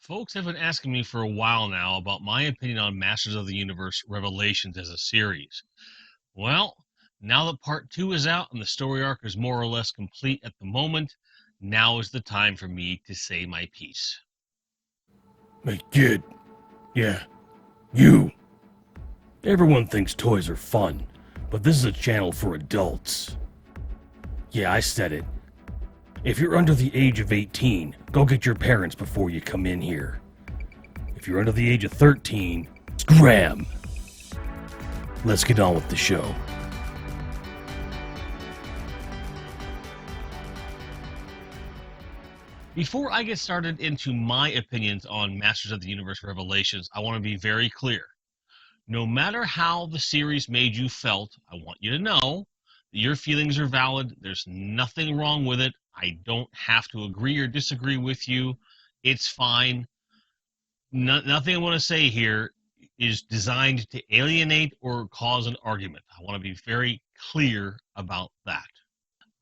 Folks have been asking me for a while now about my opinion on Masters of the Universe Revelations as a series. Well, now that part 2 is out and the story arc is more or less complete at the moment, now is the time for me to say my piece. Hey, kid. Yeah, you. Everyone thinks toys are fun, but this is a channel for adults. Yeah, I said it. If you're under the age of 18, go get your parents before you come in here. If you're under the age of 13, scram! Let's get on with the show. Before I get started into my opinions on Masters of the Universe Revelations, I want to be very clear. No matter how the series made you felt, I want you to know that your feelings are valid. There's nothing wrong with it. I don't have to agree or disagree with you. It's fine. Nothing I want to say here is designed to alienate or cause an argument. I want to be very clear about that.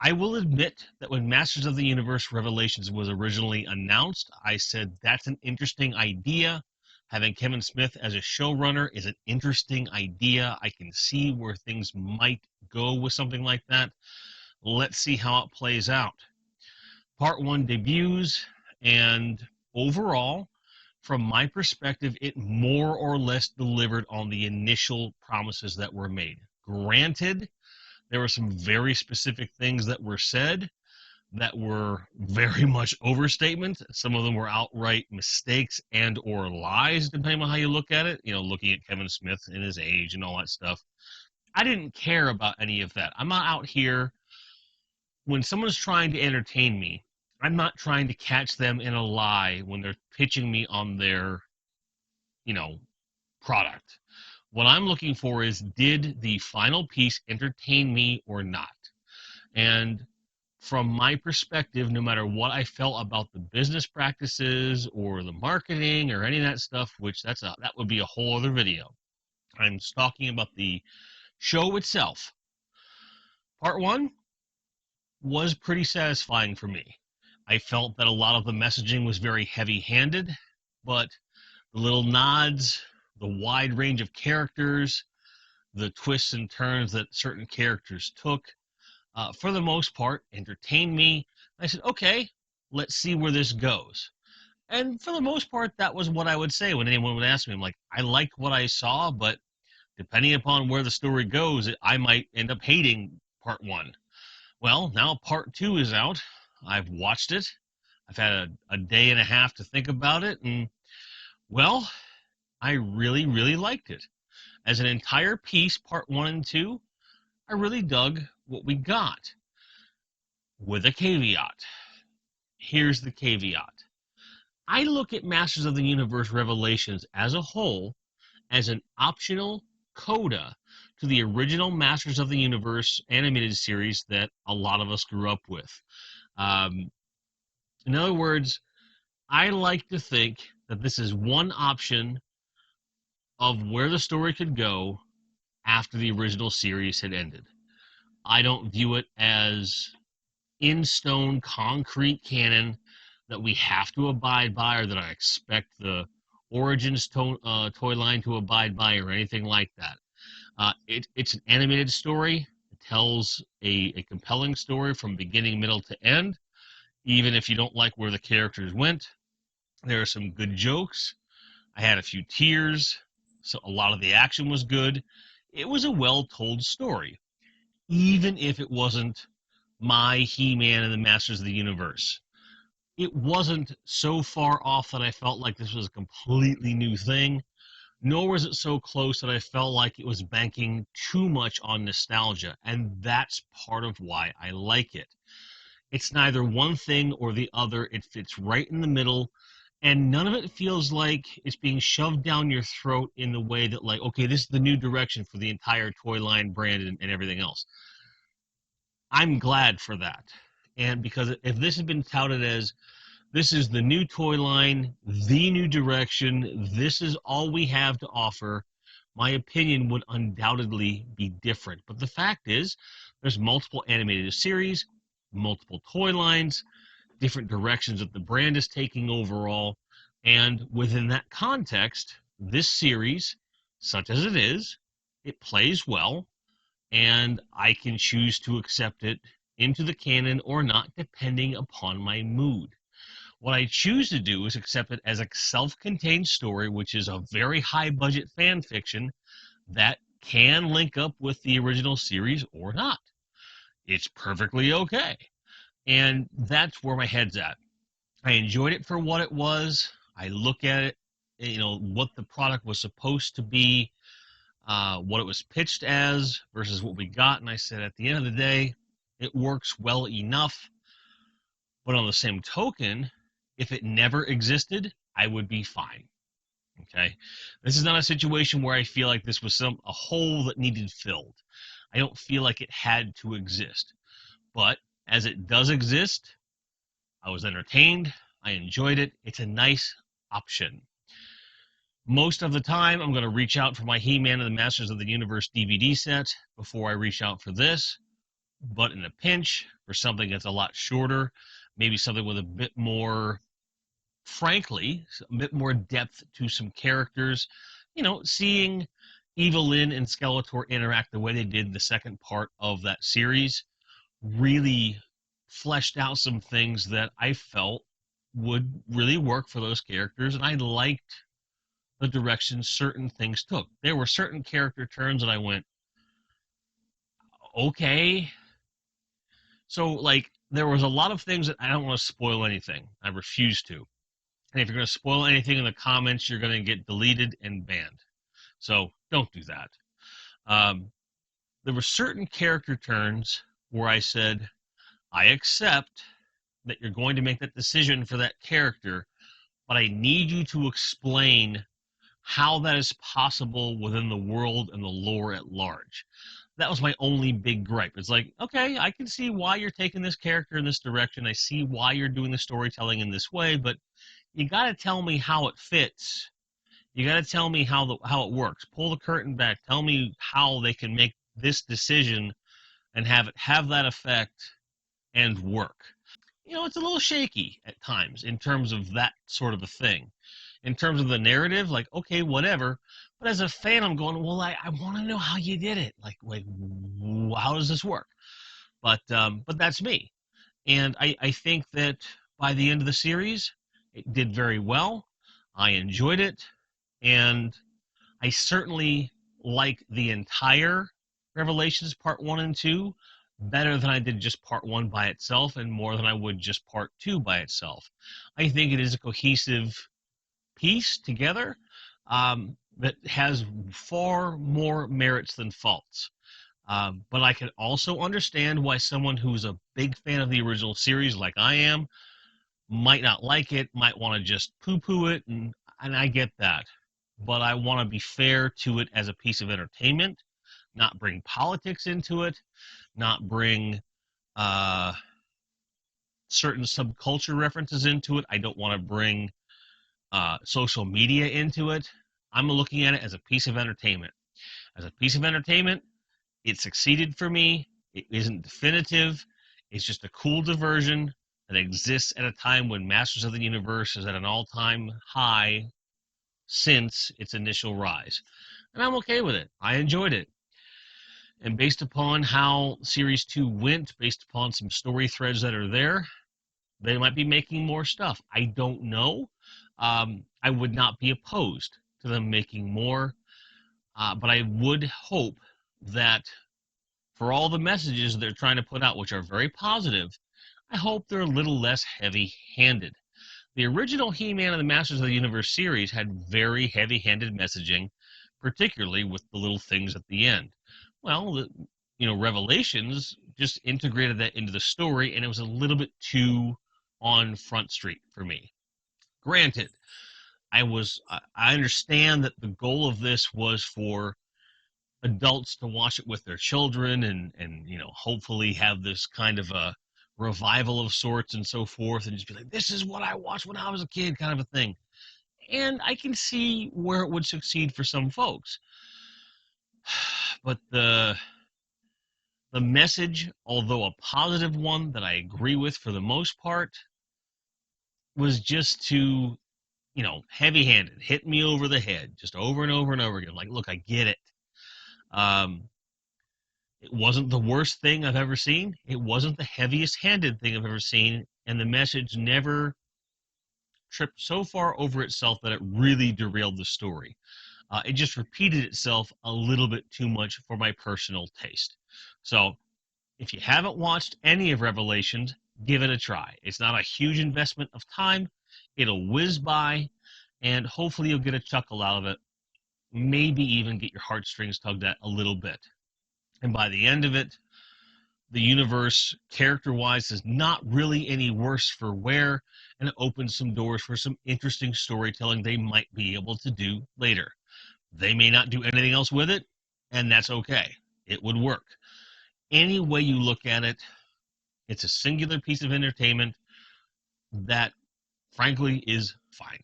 I will admit that when Masters of the Universe Revelations was originally announced, I said that's an interesting idea. Having Kevin Smith as a showrunner is an interesting idea. I can see where things might go with something like that. Let's see how it plays out. Part 1 debuts, and overall, from my perspective, it more or less delivered on the initial promises that were made. Granted, there were some very specific things that were said that were very much overstatement. Some of them were outright mistakes and or lies, depending on how you look at it. You know, looking at Kevin Smith and his age and all that stuff. I didn't care about any of that. I'm not out here, when someone's trying to entertain me, I'm not trying to catch them in a lie when they're pitching me on their, product. What I'm looking for is, did the final piece entertain me or not? And from my perspective, no matter what I felt about the business practices or the marketing or any of that stuff, which that would be a whole other video. I'm talking about the show itself. Part 1 was pretty satisfying for me. I felt that a lot of the messaging was very heavy-handed, but the little nods, the wide range of characters, the twists and turns that certain characters took, for the most part, entertained me. I said, okay, let's see where this goes. And for the most part, that was what I would say when anyone would ask me. I'm like, I liked what I saw, but depending upon where the story goes, I might end up hating part 1. Well, now part 2 is out. I've watched it. I've had a day and a half to think about it, and, well, I really, really liked it. As an entire piece, part 1 and 2, I really dug what we got. With a caveat. Here's the caveat. I look at Masters of the Universe Revelations as a whole as an optional coda to the original Masters of the Universe animated series that a lot of us grew up with. In other words, I like to think that this is one option of where the story could go after the original series had ended. I don't view it as in stone, concrete canon that we have to abide by, or that I expect the Origins toy line to abide by, or anything like that. It's an animated story. It tells a compelling story from beginning, middle to end. Even if you don't like where the characters went, there are some good jokes. I had a few tears. So a lot of the action was good. It was a well-told story, even if it wasn't my He-Man and the Masters of the Universe. It wasn't so far off that I felt like this was a completely new thing, nor was it so close that I felt like it was banking too much on nostalgia, and that's part of why I like it. It's neither one thing or the other. It fits right in the middle, and none of it feels like it's being shoved down your throat in the way that, like, okay, this is the new direction for the entire toy line brand and everything else. I'm glad for that. And because if this had been touted as, this is the new toy line, the new direction, this is all we have to offer, my opinion would undoubtedly be different. But the fact is, there's multiple animated series, multiple toy lines, different directions that the brand is taking overall, And within that context, this series, such as it is, it plays well, and I can choose to accept it into the canon or not, depending upon my mood. What I choose to do is accept it as a self contained story, which is a very high budget fan fiction that can link up with the original series or not. It's perfectly okay. And that's where my head's at. I enjoyed it for what it was. I look at it, what the product was supposed to be, what it was pitched as versus what we got. And I said, at the end of the day, it works well enough. But on the same token, if it never existed, I would be fine. Okay. This is not a situation where I feel like this was a hole that needed filled. I don't feel like it had to exist. But as it does exist, I was entertained. I enjoyed it. It's a nice option. Most of the time, I'm going to reach out for my He-Man and the Masters of the Universe DVD set before I reach out for this. But in a pinch, for something that's a lot shorter, maybe something with a bit more, frankly, a bit more depth to some characters, seeing Evelyn and Skeletor interact the way they did the second part of that series really fleshed out some things that I felt would really work for those characters, and I liked the direction certain things took. There were certain character turns that I went, okay. So, like, there was a lot of things that I don't want to spoil anything. I refuse to. And if you're going to spoil anything in the comments, you're going to get deleted and banned. So, don't do that. Um, there were certain character turns where I said, I accept that you're going to make that decision for that character, but I need you to explain how that is possible within the world and the lore at large. That was my only big gripe. It's like, okay, I can see why you're taking this character in this direction. I see why you're doing the storytelling in this way, but you got to tell me how it fits. You got to tell me how it works. Pull the curtain back. Tell me how they can make this decision and have it have that effect and work. It's a little shaky at times in terms of that sort of a thing. In terms of the narrative, like, okay, whatever. But as a fan, I'm going, well, I want to know how you did it. Like, how does this work? But that's me. And I think that by the end of the series, it did very well. I enjoyed it. And I certainly like the entire Revelations Part 1 and 2 better than I did just Part 1 by itself and more than I would just Part 2 by itself. I think it is a cohesive piece together that has far more merits than faults. But I can also understand why someone who's a big fan of the original series, like I am, might not like it, might want to just poo-poo it, and I get that. But I want to be fair to it as a piece of entertainment, not bring politics into it, not bring uh, certain subculture references into it. I don't want to bring social media into it. I'm looking at it as a piece of entertainment. As a piece of entertainment, it succeeded for me. It isn't definitive. It's just a cool diversion that exists at a time when Masters of the Universe is at an all-time high since its initial rise. And I'm okay with it. I enjoyed it. And based upon how Series 2 went, based upon some story threads that are there, they might be making more stuff. I don't know. I would not be opposed to them making more, but I would hope that for all the messages they're trying to put out, which are very positive, I hope they're a little less heavy-handed. The original He-Man and the Masters of the Universe series had very heavy-handed messaging, particularly with the little things at the end. Well, Revelations just integrated that into the story, and it was a little bit too on Front Street for me. Granted, I understand that the goal of this was for adults to watch it with their children and hopefully have this kind of a revival of sorts and so forth, and just be like, this is what I watched when I was a kid, kind of a thing. And I can see where it would succeed for some folks. But the message, although a positive one that I agree with for the most part, was just to heavy-handed, hit me over the head just over and over and over again. Like, look, I get it. It wasn't the worst thing I've ever seen. It wasn't the heaviest-handed thing I've ever seen, and the message never tripped so far over itself that it really derailed the story. It just repeated itself a little bit too much for my personal taste. So, if you haven't watched any of Revelations, give it a try. It's not a huge investment of time. It'll whiz by, and hopefully you'll get a chuckle out of it. Maybe even get your heartstrings tugged at a little bit. And by the end of it, the universe, character-wise, is not really any worse for wear, and it opens some doors for some interesting storytelling they might be able to do later. They may not do anything else with it, and that's okay. It would work. Any way you look at it, it's a singular piece of entertainment that, frankly, is fine.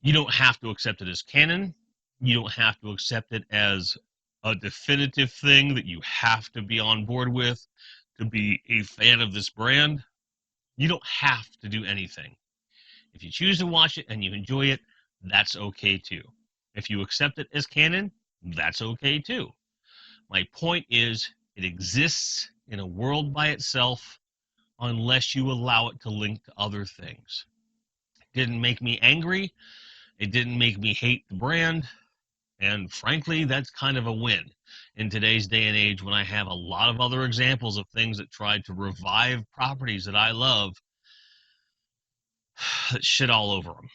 You don't have to accept it as canon. You don't have to accept it as a definitive thing that you have to be on board with to be a fan of this brand. You don't have to do anything. If you choose to watch it and you enjoy it, that's okay too. If you accept it as canon, that's okay too. My point is, it exists in a world by itself unless you allow it to link to other things. It didn't make me angry. It didn't make me hate the brand. And frankly, that's kind of a win in today's day and age when I have a lot of other examples of things that tried to revive properties that I love that shit all over them.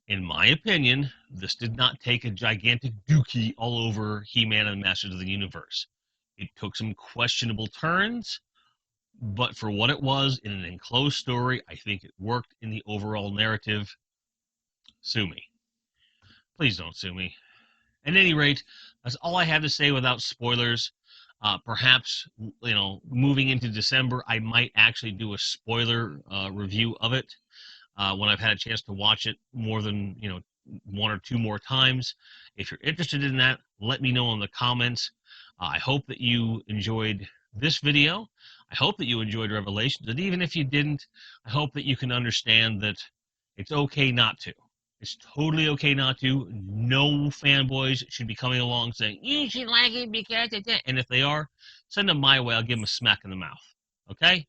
In my opinion, this did not take a gigantic dookie all over He-Man and the Masters of the Universe. It took some questionable turns, but for what it was in an enclosed story, I think it worked in the overall narrative. Sue me. Please don't sue me. At any rate, that's all I have to say without spoilers. Perhaps, moving into December, I might actually do a spoiler review of it when I've had a chance to watch it more than, one or two more times. If you're interested in that, let me know in the comments. I hope that you enjoyed this video. I hope that you enjoyed Revelations. And even if you didn't, I hope that you can understand that it's okay not to. It's totally okay not to. No fanboys should be coming along saying, you should like it because it's it. And if they are, send them my way. I'll give them a smack in the mouth. Okay?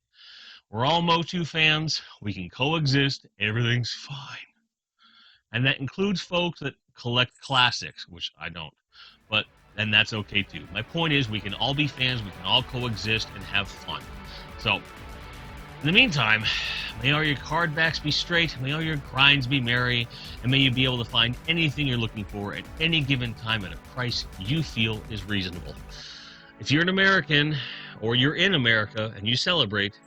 We're all MOTU fans. We can coexist. Everything's fine. And that includes folks that collect classics, which I don't. And that's okay too. My point is, we can all be fans. We can all coexist and have fun. So, in the meantime, may all your card backs be straight, may all your grinds be merry, and may you be able to find anything you're looking for at any given time at a price you feel is reasonable. If you're an American, or you're in America and you celebrate,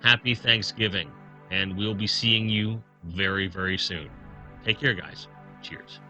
happy Thanksgiving, and we'll be seeing you very, very soon. Take care, guys. Cheers.